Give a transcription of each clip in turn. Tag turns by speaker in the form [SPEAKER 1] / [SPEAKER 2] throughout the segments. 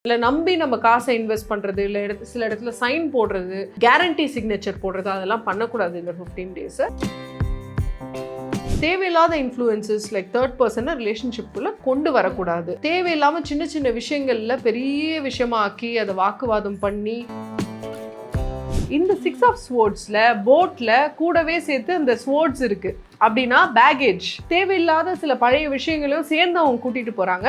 [SPEAKER 1] இல்லை நம்பி நம்ம காசை இன்வெஸ்ட் பண்ணுறது, இல்லை சில இடத்துல சைன் போடுறது, கேரண்டி சிக்னேச்சர் போடுறது, அதெல்லாம் பண்ணக்கூடாது இந்த 15 டேஸை. தேவையில்லாத இன்ஃப்ளூயன்சஸ் லைக் தேர்ட் பர்சனை ரிலேஷன்ஷிப்புக்குள்ள கொண்டு வரக்கூடாது. தேவையில்லாமல் சின்ன சின்ன விஷயங்கள்ல பெரிய விஷயமா ஆக்கி அதை வாக்குவாதம் பண்ணி, இந்த 6 ஆஃப் ஸ்வோர்ட்ஸில் போட்டில் கூடவே சேர்த்து அந்த ஸ்வோர்ட்ஸ் இருக்கு அப்படின்னா பேகேஜ், தேவையில்லாத சில பழைய விஷயங்களையும் சேர்ந்து அவங்க கூட்டிட்டு போறாங்க.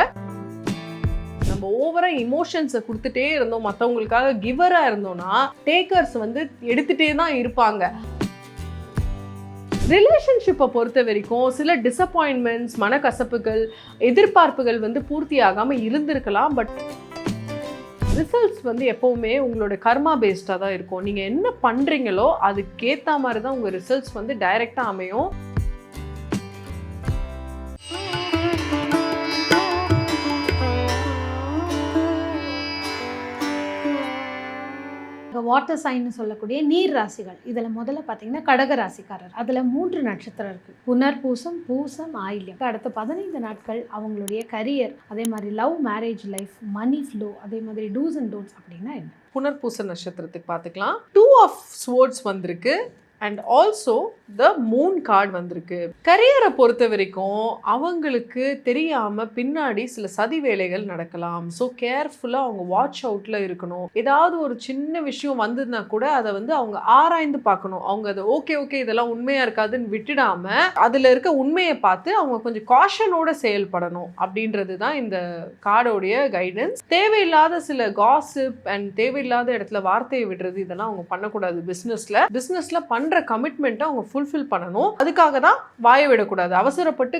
[SPEAKER 1] நம்ம ஓவரா இமோஷன்ஸை கொடுத்துட்டே இருந்தோம், மற்றவங்களுக்காக கிவரா இருந்தோம்னா டேக்கர்ஸ் வந்து எடுத்துட்டே தான் இருப்பாங்க. ரிலேஷன்ஷிப்பை பொறுத்த வரைக்கும் சில டிசப்பாயின்மெண்ட்ஸ், மனக்கசப்புகள், எதிர்பார்ப்புகள் வந்து பூர்த்தி ஆகாமல் இருந்திருக்கலாம். பட் ரிசல்ட்ஸ் வந்து எப்போவுமே உங்களோட கர்மா பேஸ்டாக தான் இருக்கும். நீங்கள் என்ன பண்ணுறீங்களோ அதுக்கேற்ற மாதிரி தான் உங்கள் ரிசல்ட்ஸ் வந்து டைரெக்டாக அமையும்.
[SPEAKER 2] வாட்டர் சைன்னு சொல்லக்கூடிய நீர் ராசிகள். இதில் முதல்ல பார்த்தீங்கன்னா கடக ராசிக்காரர். அதில் 3 நட்சத்திரம் இருக்குது. புனர்பூசம், பூசம், ஆயில்யம். அடுத்த 15 நாட்கள் அவங்களுடைய கரியர், அதே மாதிரி love, marriage life, money flow, அதே மாதிரி டூஸ் அண்ட் டோன்ட்ஸ் அப்படின்னா என்ன?
[SPEAKER 1] புனர்பூச நட்சத்திரத்துக்கு பார்த்துக்கலாம். 2 ஆஃப் ஸ்வோர்ட்ஸ் வந்திருக்கு and also the moon card வந்திருக்கு. கரியரை பொறுத்த வரைக்கும் அவங்களுக்கு தெரியாமல் பின்னாடி சில சதி வேலைகள் நடக்கலாம். ஸோ கேர்ஃபுல்லாக அவங்க வாட்ச் அவுட்டில் இருக்கணும். ஏதாவது ஒரு சின்ன விஷயம் வந்ததுன்னா கூட அதை வந்து அவங்க ஆராய்ந்து பார்க்கணும். அவங்க அதை ஓகே இதெல்லாம் உண்மையாக இருக்காதுன்னு விட்டுடாமல் அதில் இருக்க உண்மையை பார்த்து அவங்க கொஞ்சம் காஷனோட செயல்படணும் அப்படின்றது தான் இந்த கார்டோடைய கைடன்ஸ். தேவையில்லாத சில காசிப் அண்ட் தேவையில்லாத இடத்துல வார்த்தையை விடுறது, இதெல்லாம் அவங்க பண்ணக்கூடாது. பிஸ்னஸில் பண்ணுற கமிட்மெண்ட்டை அவங்க ஃபுல்ஃபில் பண்ணணும். அதுக்காக தான் வாய விடக்கூடாது. அவசரப்பட்டு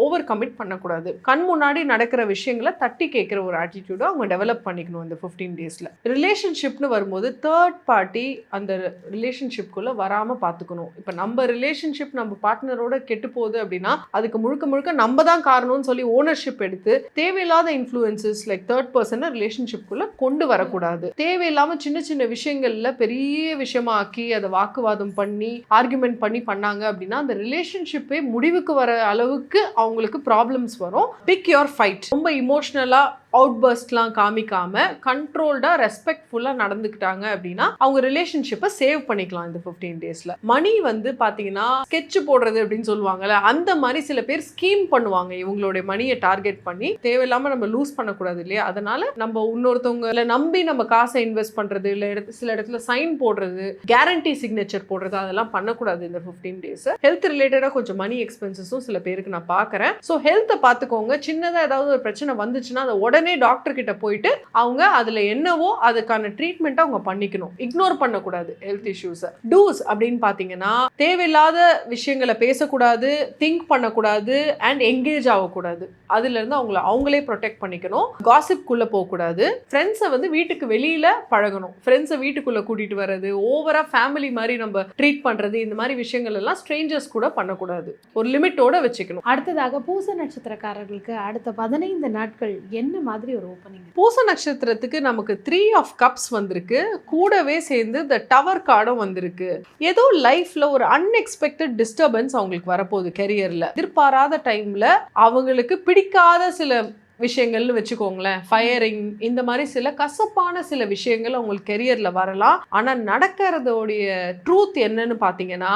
[SPEAKER 1] ஓவர் கமிட் பண்ணக்கூடாது. கண் முன்னாடி நடக்கிற விஷயங்களை தட்டி கேட்குற ஒரு ஆட்டிடியூடை அவங்க டெவலப் பண்ணிக்கணும் இந்த 15 டேஸில். ரிலேஷன்ஷிப்னு வரும்போது தேர்ட் பார்ட்டி அந்த ரிலேஷன்ஷிப்குள்ளே வராமல் பார்த்துக்கணும். இப்போ நம்ம ரிலேஷன்ஷிப் நம்ம பார்ட்னரோட கெட்டு போகுது அப்படின்னா அதுக்கு முழுக்க நம்ம தான் காரணம்னு சொல்லி ஓனர்ஷிப் எடுத்து தேவையில்லாத இன்ஃப்ளூயன்சஸ் லைக் தேர்ட் பர்சனை ரிலேஷன்ஷிப்குள்ளே கொண்டு வரக்கூடாது. தேவையில்லாமல் சின்ன சின்ன விஷயங்கள்ல பெரிய விஷயமா ஆக்கி அதை வாக்குவாதம் பண்ணி ஆர்குமெண்ட் பண்ணி பண்ணாங்க அப்படின்னா அந்த ரிலேஷன்ஷிப்பே முடிவுக்கு வர அளவுக்கு அவங்களுக்கு ப்ராப்ளம்ஸ் வரும். Pick your fight. ரொம்ப இமோஷனலா அவுட்பர்ஸ்ட்லாம் காமிக்காம கண்ட்ரோல்டா ரெஸ்பெக்ட்ஃபுல்லாக நடந்துக்கிட்டாங்க அப்படின்னா அவங்க ரிலேஷன்ஷிப்பை சேவ் பண்ணிக்கலாம் இந்த 15 டேஸில். மணி வந்து பார்த்தீங்கன்னா ஸ்கெட்ச் போடுறது அப்படின்னு சொல்லுவாங்கல்ல, அந்த மாதிரி சில பேர் ஸ்கீம் பண்ணுவாங்க இவங்களுடைய மணியை டார்கெட் பண்ணி. தேவையில்லாமல் நம்ம லூஸ் பண்ணக்கூடாது இல்லையா? அதனால நம்ம இன்னொருத்தவங்களை நம்பி நம்ம காசை இன்வெஸ்ட் பண்ணுறது, இல்லை சில இடத்துல சைன் போடுறது, கேரண்டி சிக்னேச்சர் போடுறது, அதெல்லாம் பண்ணக்கூடாது இந்த 15 டேஸ். ஹெல்த் ரிலேட்டடாக கொஞ்சம் மணி எக்ஸ்பென்சஸும் சில பேருக்கு நான் பார்க்குறேன். ஸோ ஹெல்த்தை பார்த்துக்கோங்க. சின்னதாக ஏதாவது ஒரு பிரச்சனை வந்துச்சுன்னா அதை உடனே டாக்டர் கிட்ட போயிட்டு அவங்க அதுல என்னவோ அதுக்கான ட்ரீட்மெண்ட் அவங்க பண்ணிக்கணும். இக்னோர் பண்ணக்கூடாது ஹெல்த் இஷ்யூஸ். டூஸ் அப்படின்னு பாத்தீங்கன்னா தேவையில்லாத விஷயங்களை பேசக்கூடாது, திங்க் பண்ணக்கூடாது அண்ட் என்கேஜ் ஆகக்கூடாது. அதுல இருந்து அவங்களே ப்ரொடெக்ட் பண்ணிக்கணும். காசிப் குள்ள போகக்கூடாது. ஃப்ரெண்ட்ஸை வந்து வீட்டுக்கு வெளியில பழகணும். ஃப்ரெண்ட்ஸை வீட்டுக்குள்ள கூட்டிட்டு வர்றது, ஓவரா ஃபேமிலி மாதிரி நம்ம ட்ரீட் பண்றது, இந்த மாதிரி விஷயங்கள் எல்லாம் ஸ்ட்ரேஞ்சர்ஸ் கூட பண்ணக்கூடாது. ஒரு லிமிட்டோட வச்சுக்கணும்.
[SPEAKER 2] அடுத்ததாக பூச நட்சத்திரக்காரர்களுக்கு அடுத்த 15 நாட்கள் என்ன மாதிரி ஒரு ஓப்பனிங்?
[SPEAKER 1] பூச நட்சத்திரத்துக்கு நமக்கு 3 ஆஃப் கப்ஸ் வந்திருக்கு. கூடவே சேர்ந்து த டவர் கார்டும் வந்திருக்கு. ஏதோ லைஃப்ல ஒரு அன்எக்ஸ்பெக்டட் டிஸ்டர்பன்ஸ் அவங்களுக்கு வரப்போகுது. கெரியர்ல எதிர்பாராத டைம்ல அவங்களுக்கு பிடிக்காத சில விஷயங்கள்னு வச்சுக்கோங்களேன், ஃபயரிங், இந்த மாதிரி சில கசப்பான சில விஷயங்கள் அவங்களுக்கு கெரியர்ல வரலாம். ஆனா நடக்கிறதோடைய ட்ரூத் என்னன்னு பார்த்தீங்கன்னா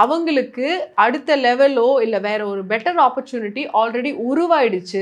[SPEAKER 1] அவங்களுக்கு அடுத்த லெவலோ இல்லை வேற ஒரு பெட்டர் ஆப்பர்ச்சுனிட்டி ஆல்ரெடி உருவாயிடுச்சு.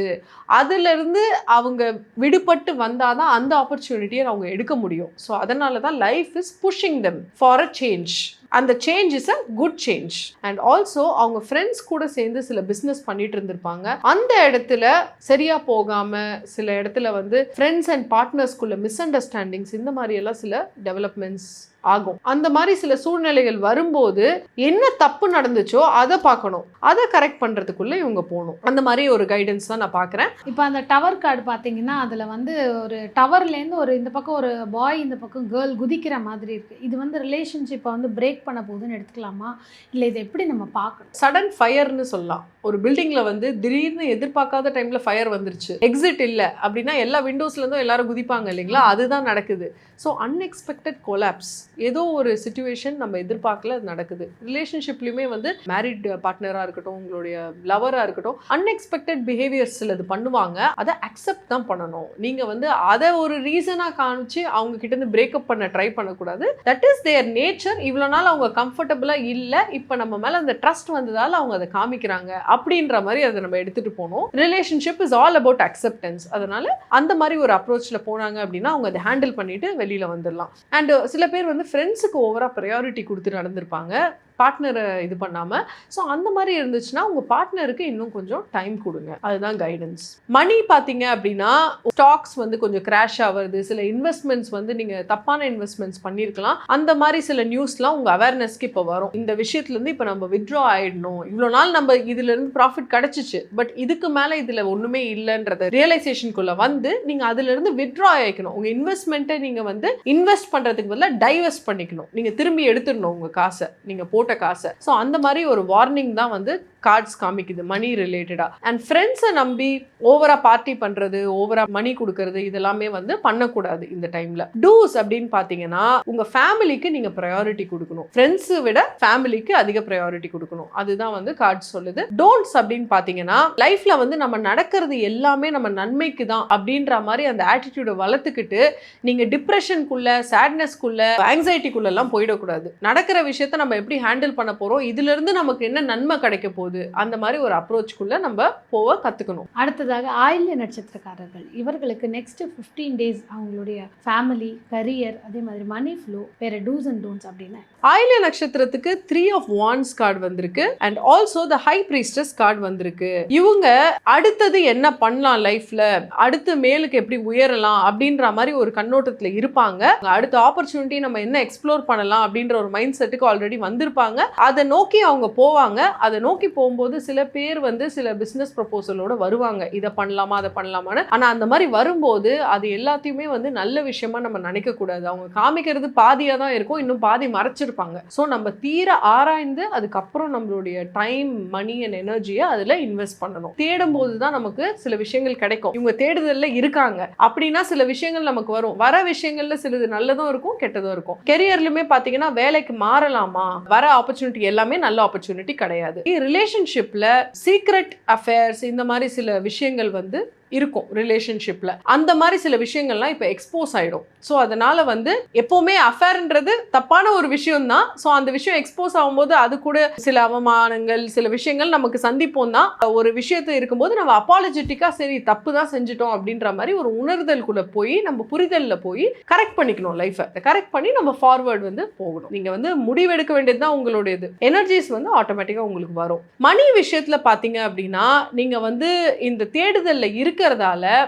[SPEAKER 1] அதுலேருந்து அவங்க விடுபட்டு வந்தாதான் அந்த ஆப்பர்ச்சுனிட்டியை அவங்க எடுக்க முடியும். ஸோ அதனால தான் life is pushing them for a change. அந்த change is a good change. And also அவங்க ஃப்ரெண்ட்ஸ் கூட சேர்ந்து சில பிஸ்னஸ் பண்ணிட்டு இருந்திருப்பாங்க. அந்த இடத்துல சரியா போகாம சில இடத்துல வந்து ஃப்ரெண்ட்ஸ் அண்ட் பார்ட்னர்ஸ்குள்ள மிஸ் அண்டர்ஸ்டாண்டிங்ஸ், இந்த மாதிரி எல்லாம் சில டெவலப்மெண்ட்ஸ் ஆகும். அந்த மாதிரி சில சூழ்நிலைகள் வரும்போது என்ன தப்பு நடந்துச்சோ அதை பார்க்கணும். அதை கரெக்ட் பண்றதுக்குள்ள இவங்க போகணும். அந்த மாதிரி ஒரு கைடன்ஸ் தான் நான் பார்க்குறேன்.
[SPEAKER 2] இப்போ அந்த டவர் கார்டு பார்த்தீங்கன்னா அதில் வந்து ஒரு டவர்லேருந்து ஒரு இந்த பக்கம் ஒரு பாய், இந்த பக்கம் கேர்ள் குதிக்கிற மாதிரி இருக்குது. இது வந்து ரிலேஷன்ஷிப்பை வந்து பிரேக் பண்ண போகுதுன்னு எடுத்துக்கலாமா, இல்லை இதை எப்படி நம்ம பார்க்கணும்?
[SPEAKER 1] சடன் ஃபயர்னு சொல்லலாம். ஒரு பில்டிங்ல வந்து திடீர்னு எதிர்பார்க்காத டைம்ல ஃபயர் வந்துருச்சு, எக்ஸிட் இல்லை அப்படின்னா எல்லா விண்டோஸ்லேருந்தும் எல்லாரும் குதிப்பாங்க இல்லைங்களா? அதுதான் நடக்குது. So unexpected collapse. ஏதோ ஒரு சிச்சுவேஷன் நம்ம எதிர்பார்க்கல அது நடக்குது. ரிலேஷன்ஷிப்லையுமே வந்து மேரிட் பார்ட்னராக இருக்கட்டும், உங்களுடைய லவராக இருக்கட்டும், அன்எக்ஸ்பெக்டட் பிஹேவியர்ஸ் சிலது பண்ணுவாங்க. அதை அக்செப்ட் தான் பண்ணணும். நீங்கள் வந்து அதை ஒரு ரீசனாக காமிச்சு அவங்க கிட்ட இருந்து பிரேக்கப் பண்ண ட்ரை பண்ணக்கூடாது. That is their nature. இவ்வளோ நாள் அவங்க கம்ஃபர்டபுளாக இல்லை, இப்போ நம்ம மேலே அந்த ட்ரஸ்ட் வந்ததால் அவங்க அதை காமிக்கிறாங்க அப்படின்ற மாதிரி அதை நம்ம எடுத்துகிட்டு போகணும். Relationship is all about acceptance. அதனால அந்த மாதிரி ஒரு அப்ரோச்சில் போனாங்க அப்படின்னா அவங்க அதை ஹேண்டில் பண்ணிட்டு வெளியில் வந்துடலாம். அண்ட் சில பேர் வந்து ஃப்ரெண்ட்ஸுக்கு ஓவராக ப்ரையாரிட்டி கொடுத்து நடந்திருப்பாங்க, பார்ட்னரை இது பண்ணாமல். ஸோ அந்த மாதிரி இருந்துச்சுன்னா உங்கள் பார்ட்னருக்கு இன்னும் கொஞ்சம் டைம் கொடுங்க. அதுதான் கைடன்ஸ். மணி பார்த்தீங்க அப்படின்னா ஸ்டாக்ஸ் வந்து கொஞ்சம் கிராஷ் ஆகுறது, சில இன்வெஸ்ட்மெண்ட்ஸ் வந்து நீங்கள் தப்பான இன்வெஸ்ட்மெண்ட்ஸ் பண்ணியிருக்கலாம். அந்த மாதிரி சில நியூஸ்லாம் உங்கள் அவேர்னஸ்க்கு இப்போ வரும். இந்த விஷயத்துலேருந்து இப்போ நம்ம வித்ட்ரா ஆகிடணும், இவ்வளோ நாள் நம்ம இதுலேருந்து ப்ராஃபிட் கிடச்சிச்சு, பட் இதுக்கு மேலே இதில் ஒன்றுமே இல்லைன்றத ரியலைசேஷனுக்குள்ளே வந்து நீங்கள் அதுலேருந்து வித்ட்ரா ஆகிக்கணும். உங்கள் இன்வெஸ்ட்மெண்ட்டை நீங்கள் வந்து இன்வெஸ்ட் பண்ணுறதுக்கு பதிலாக டைவெஸ்ட் பண்ணிக்கணும். நீங்கள் திரும்பி எடுத்துடணும் உங்கள் காசை, நீங்கள் போட்ட காசை. ஸோ அந்த மாதிரி ஒரு வார்னிங் தான் வந்து கார்ட்ஸ் காமிக்குது மணி ரிலேட்டடாக. அண்ட் ஃப்ரெண்ட்ஸை நம்பி ஓவராக பார்ட்டி பண்ணுறது, ஓவராக மணி கொடுக்கறது, இதெல்லாமே வந்து பண்ணக்கூடாது இந்த டைமில். டூஸ் அப்படின்னு பார்த்தீங்கன்னா உங்கள் ஃபேமிலிக்கு நீங்கள் ப்ரையாரிட்டி கொடுக்கணும். ஃப்ரெண்ட்ஸை விட ஃபேமிலிக்கு அதிக ப்ரையாரிட்டி கொடுக்கணும். அதுதான் வந்து கார்ட்ஸ் சொல்லுது. டோன்ட்ஸ் அப்படின்னு பார்த்தீங்கன்னா லைஃப்பில் வந்து நம்ம நடக்கிறது எல்லாமே நம்ம நன்மைக்கு தான் அப்படின்ற மாதிரி அந்த ஆட்டிடியூடை வளர்த்துக்கிட்டு நீங்கள் டிப்ரெஷனுக்குள்ள, சேட்னஸ்க்குள்ள, ஆங்ஸைட்டிக்குள்ளெல்லாம் போயிடக்கூடாது. நடக்கிற விஷயத்த நம்ம எப்படி ஹேண்டில் பண்ண போகிறோம், இதுலேருந்து நமக்கு என்ன நன்மை கிடைக்க போகுது, அந்த மாதிரி ஒரு அப்ரோச்சுக்குள்ள நம்ம போக கத்துக்கணும்.
[SPEAKER 2] அடுத்ததாக ஆயில்ய நட்சத்திரக்காரர்கள், இவர்களுக்கு நெக்ஸ்ட் 15 டேஸ் அவங்களுடைய ஃபேமிலி, கரியர், அதே மாதிரி மணி ஃப்ளோ, வேற டூஸ் அண்ட் டோன்ட்ஸ் அப்படின்னு.
[SPEAKER 1] ஆயில்ய நட்சத்திரத்துக்கு 3 of Wands கார்டு வந்திருக்கு and also the high priestess card வந்திருக்கு. இவங்க அடுத்தது என்ன பண்ணலாம் லைஃப்ல, அடுத்து மேலுக்கு எப்படி உயரலாம் அப்படின்ற மாதிரி ஒரு கண்ணோட்டத்துல இருப்பாங்க. அடுத்த ஆப்பர்ச்சுனிட்டி நம்ம என்ன எக்ஸ்ப்ளோர் பண்ணலாம் அப்படின்ற ஒரு மைண்ட் செட்டுக்கு ஆல்ரெடி வந்திருப்பாங்க. அதை நோக்கி அவங்க போவாங்க. அதை நோக்கி போகும்போது சில பேர் வந்து சில பிசினஸ் ப்ரொபோசலோட வருவாங்க, இதை பண்ணலாமா அதை பண்ணலாமான்னு. ஆனா அந்த மாதிரி வரும்போது அது எல்லாத்தையுமே வந்து நல்ல விஷயமா நம்ம நினைக்க கூடாது. அவங்க காமிக்கிறது பாதியா தான் இருக்கும், இன்னும் பாதி மறைச்சிருப்பாங்க. ஸோ நம்ம தீர ஆராய்ந்து அதுக்கப்புறம் நம்மளுடைய டைம், மணி அண்ட் எனர்ஜியை அதுல இன்வெஸ்ட் பண்ணணும். தேடும் போது தான் நமக்கு சில விஷயங்கள் கிடைக்கும். இவங்க தேடுதல்ல இருக்காங்க அப்படின்னா சில விஷயங்கள் நமக்கு வரும். வர விஷயங்கள்ல சிலது நல்லதும் இருக்கும், கெட்டதும் இருக்கும். கெரியர்லயுமே பாத்தீங்கன்னா வேலைக்கு மாறலாமா, வர ஆப்பர்ச்சுனிட்டி எல்லாமே நல்ல ஆப்பர்ச்சுனிட்டி கிடையாது. ரிலேஷன்ஷிப்ல சீக்ரெட் அஃபேர்ஸ் இந்த மாதிரி சில விஷயங்கள் வந்து இருக்கும் ரிலேஷன்ஷிப்ல. அந்த மாதிரி சில விஷயங்கள்லாம் இப்போ எக்ஸ்போஸ் ஆயிடும். ஸோ அதனால வந்து எப்பவுமே அஃபேர்ன்றது தப்பான ஒரு விஷயம் தான். ஸோ அந்த விஷயம் எக்ஸ்போஸ் ஆகும்போது அது கூட சில அவமானங்கள், சில விஷயங்கள் நமக்கு சந்திப்போம் தான். ஒரு விஷயத்தை இருக்கும்போது நம்ம அப்பாலஜெட்டிக்கா சரி தப்பு தான் செஞ்சுட்டோம் அப்படின்ற மாதிரி ஒரு உணர்தலுக்குள்ள போய் நம்ம புரிதல்ல போய் கரெக்ட் பண்ணிக்கணும். லைஃபை கரெக்ட் பண்ணி நம்ம ஃபார்வர்ட் வந்து போகணும். நீங்க வந்து முடிவெடுக்க வேண்டியது தான் உங்களுடையது. எனர்ஜிஸ் வந்து ஆட்டோமேட்டிக்கா உங்களுக்கு வரும். மணி விஷயத்துல பாத்தீங்க அப்படின்னா நீங்க வந்து இந்த தேடுதல்ல இருக்கிறதால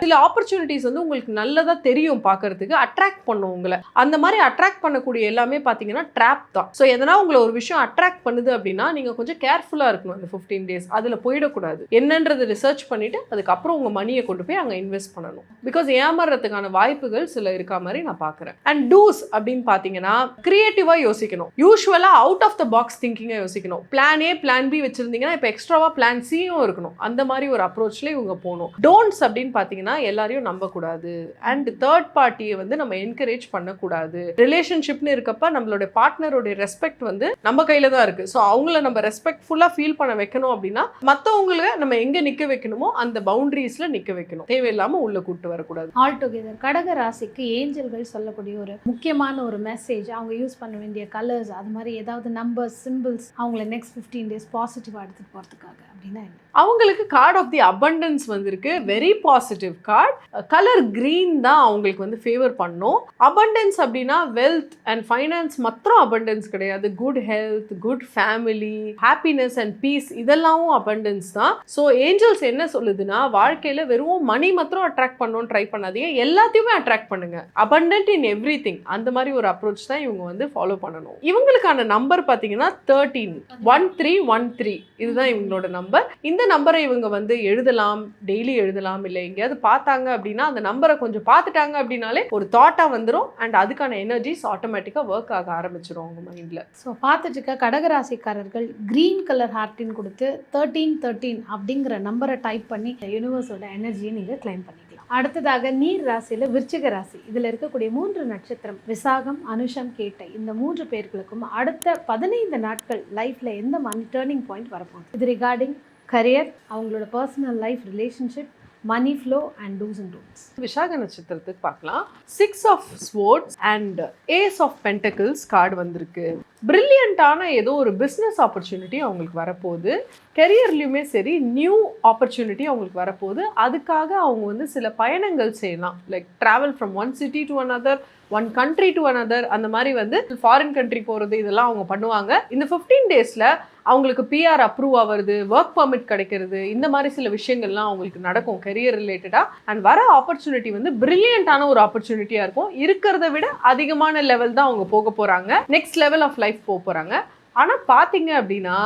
[SPEAKER 1] சில ஆப்பர்ச்சுனிட்டிஸ் வந்து உங்களுக்கு நல்லதா தெரியும், பார்க்கிறதுக்கு அட்ராக்ட் பண்ணும் உங்களை. அந்த மாதிரி அட்ராக்ட் பண்ணக்கூடிய எல்லாமே பாத்தீங்கன்னா ட்ராப் தான். ஸோ எதனா உங்களை ஒரு விஷயம் அட்ராக்ட் பண்ணுது அப்படின்னா நீங்க கொஞ்சம் கேர்ஃபுல்லா இருக்கணும். இந்த 15 டேஸ் அதுல போயிடக்கூடாது. என்னன்றது ரிசர்ச் பண்ணிட்டு அதுக்கப்புறம் உங்க மணியை கொண்டு போய் அங்க இன்வெஸ்ட் பண்ணணும். பிகாஸ் ஏமாறுறதுக்கான வாய்ப்புகள் சில இருக்கா மாதிரி நான் பாக்குறேன். அண்ட் டூஸ் அப்படின்னு பாத்தீங்கன்னா கிரியேட்டிவா யோசிக்கணும். யூஸ்வலா அவுட் ஆஃப் த பாக்ஸ் திங்கிங்கா யோசிக்கணும். பிளான் ஏ, பிளான் பி வச்சிருந்தீங்கன்னா இப்போ எக்ஸ்ட்ராவா பிளான் சியும் இருக்கணும். அந்த மாதிரி ஒரு அப்ரோச்ல இவங்க போகணும். டோன்ட்ஸ் அப்படின்னு பாத்தீங்கன்னா எல்லாரையும் நம்பக்கூடாது. அண்ட் தேர்ட் பார்ட்டியை வந்து நம்ம என்கரேஜ் பண்ணக்கூடாது. ரிலேஷன்ஷிப்னு இருக்கப்ப நம்மளோட பார்ட்னரோட ரெஸ்பெக்ட் வந்து நம்ம கையில தான் இருக்கு. ஸோ அவங்கள நம்ம ரெஸ்பெக்ட்ஃபுல்லா ஃபீல் பண்ண வைக்கணும் அப்படின்னா மற்றவங்களை நம்ம எங்க நிக்க வைக்கணுமோ அந்த பவுண்டரிஸ்ல நிக்க வைக்கணும். தேவையில்லாம உள்ள கூட்டு வரக்கூடாது.
[SPEAKER 2] ஆல் டுகெதர் கடக ராசிக்கு ஏஞ்சல்கள் சொல்லக்கூடிய ஒரு முக்கியமான ஒரு மெசேஜ், அவங்க யூஸ் பண்ண வேண்டிய கலர்ஸ், அது மாதிரி ஏதாவது நம்பர்ஸ், சிம்பிள்ஸ் அவங்கள நெக்ஸ்ட் 15 டேஸ் பாசிட்டிவா எடுத்துட்டு போறதுக்காக அப்படின்னா என்ன?
[SPEAKER 1] அவங்களுக்கு கார்ட் ஆஃப் தி அபண்டன்ஸ் வந்திருக்கு. Very positive card. Colour green தான் அவங்களுக்கு வந்து ஃபேவர் பண்ணும். அபண்டன்ஸ் அப்படின்னா வெல்த் அண்ட் ஃபைனான்ஸ் மாத்திரம் அபண்டன்ஸ் கிடையாது. Good health, good family, happiness and peace இதெல்லாமும் அபண்டன்ஸ் தான். ஸோ ஏஞ்சல்ஸ் என்ன சொல்லுதுன்னா வாழ்க்கையில வெறும் மணி மாத்திரம் அட்ராக்ட் பண்ணணும்னு ட்ரை பண்ணாதீங்க, எல்லாத்தையுமே அட்ராக்ட் பண்ணுங்க. Abundant in every thing. அந்த மாதிரி ஒரு அப்ரோச் தான் இவங்க வந்து ஃபாலோ பண்ணணும். இவங்களுக்கான நம்பர் பார்த்தீங்கன்னா 13 1313 இதுதான் இவங்களோட நம்பர். இந்த நம்பரை இவங்க வந்து எழுதலாம், டெய்லி எழுதலாம், பண்ணலாம், இல்லை எங்கேயாவது பார்த்தாங்க அப்படின்னா அந்த நம்பரை கொஞ்சம் பார்த்துட்டாங்க அப்படின்னாலே ஒரு தாட்டாக வந்துடும் அண்ட் அதுக்கான எனர்ஜிஸ் ஆட்டோமேட்டிக்காக ஒர்க் ஆக ஆரம்பிச்சிடும் அவங்க மைண்டில்.
[SPEAKER 2] ஸோ பார்த்துட்டு இருக்க கடகராசிக்காரர்கள் க்ரீன் கலர் ஹார்ட்டின் கொடுத்து 1313 அப்படிங்கிற நம்பரை டைப் பண்ணி யூனிவர்ஸோட எனர்ஜியை நீங்கள் கிளைம் பண்ணிக்கலாம். அடுத்ததாக நீர் ராசியில் விருச்சிக ராசி, இதில் இருக்கக்கூடிய 3 நட்சத்திரம் விசாகம், அனுஷம், கேட்டை, இந்த 3 பேர்களுக்கும் அடுத்த 15 நாட்கள் லைஃப்பில் எந்த மாதிரி டேர்னிங் பாயிண்ட் வரப்போகுது? இது ரிகார்டிங் கரியர், அவங்களோட personal life, relationship, money flow and do's and don'ts.
[SPEAKER 1] விஷாக நட்சத்திரத்துக்கு பார்க்கலாம். 6 of swords and ace of pentacles card வந்திருக்கு. பிரில்லியண்ட்டான ஏதோ ஒரு பிஸ்னஸ் ஆப்பர்ச்சுனிட்டி அவங்களுக்கு வரப்போகுது. கெரியர்லையுமே சரி நியூ ஆப்பர்ச்சுனிட்டி அவங்களுக்கு வரப்போகுது. அதுக்காக அவங்க வந்து சில பயணங்கள் செய்யலாம். Like travel from one city to another, one country to another, அந்த மாதிரி வந்து ஃபாரின் கண்ட்ரி போகிறது இதெல்லாம் அவங்க பண்ணுவாங்க. இந்த 15 டேஸில் அவங்களுக்கு பிஆர் அப்ரூவ் ஆகிறது, ஒர்க் பர்மிட் கிடைக்கிறது, இந்த மாதிரி சில விஷயங்கள்லாம் அவங்களுக்கு நடக்கும் கெரியர் ரிலேட்டடாக. அண்ட் வர ஆப்பர்ச்சுனிட்டி வந்து பிரில்லியண்ட்டான ஒரு ஆப்பர்ச்சுனிட்டியாக இருக்கும். இருக்கிறத விட அதிகமான லெவல் தான் அவங்க போக போகிறாங்க, நெக்ஸ்ட் லெவல் ஆஃப் லைஃப் போக போகிறாங்க. ஆனால் பார்த்தீங்க அப்படின்னா